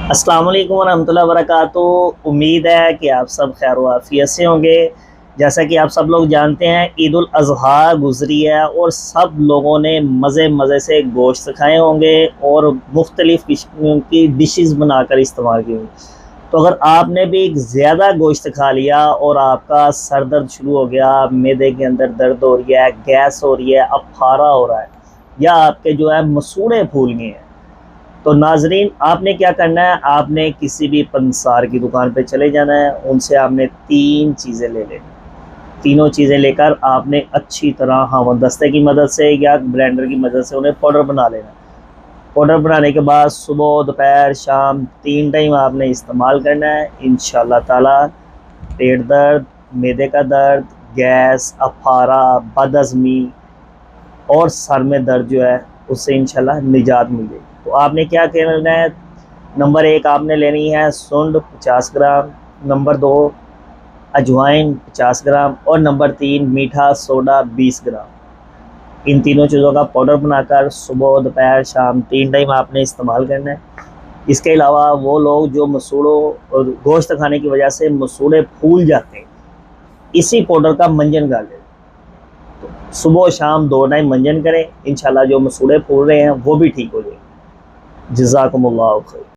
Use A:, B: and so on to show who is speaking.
A: अस्सलाम वालेकुम वरहमतुल्लाहि वबरकातुहू। उम्मीद है कि आप सब खैर वाफियत से होंगे। जैसा कि आप सब लोग जानते हैं, ईद उल अज़हा गुज़री है और सब लोगों ने मज़े मज़े से गोश्त खाए होंगे और मुख्तलिफ़ किस्म की डिशेस बनाकर इस्तेमाल की होंगी। तो अगर आपने भी ज़्यादा गोश्त खा लिया और आपका सर दर्द शुरू हो गया, मैदे के अंदर दर्द हो रही है, गैस हो रही है, अफारा हो रहा है, या आपके जो है मसूड़े फूल गए हैं, तो नाजरीन आपने क्या करना है, आपने किसी भी पंसार की दुकान पे चले जाना है। उनसे आपने तीन चीज़ें ले लेनी। तीनों चीज़ें लेकर आपने अच्छी तरह हमदस्ते की मदद से या ब्लेंडर की मदद से उन्हें पाउडर बना लेना। पाउडर बनाने के बाद सुबह दोपहर शाम तीन टाइम आपने इस्तेमाल करना है। इंशाल्लाह ताला पेट दर्द, मैदे का दर्द, गैस, अफारा, बदहज़मी और सर में दर्द जो है उससे इंशाल्लाह निजात मिलेगी। तो आपने क्या करना है, नंबर एक आपने लेनी है सुंड 50 ग्राम, नंबर दो अजवाइन 50 ग्राम और नंबर तीन मीठा सोडा 20 ग्राम। इन तीनों चीज़ों का पाउडर बनाकर सुबह दोपहर शाम तीन टाइम आपने इस्तेमाल करना है। इसके अलावा वो लोग जो मसूड़ों और गोश्त खाने की वजह से मसूड़े फूल जाते हैं, इसी पाउडर का मंजन कर लें। सुबह शाम दो टाइम मंजन करें, इंशाल्लाह जो मसूड़े फूल रहे हैं वो भी ठीक हो जाएंगे। जज़ाकुमुल्लाह खैर।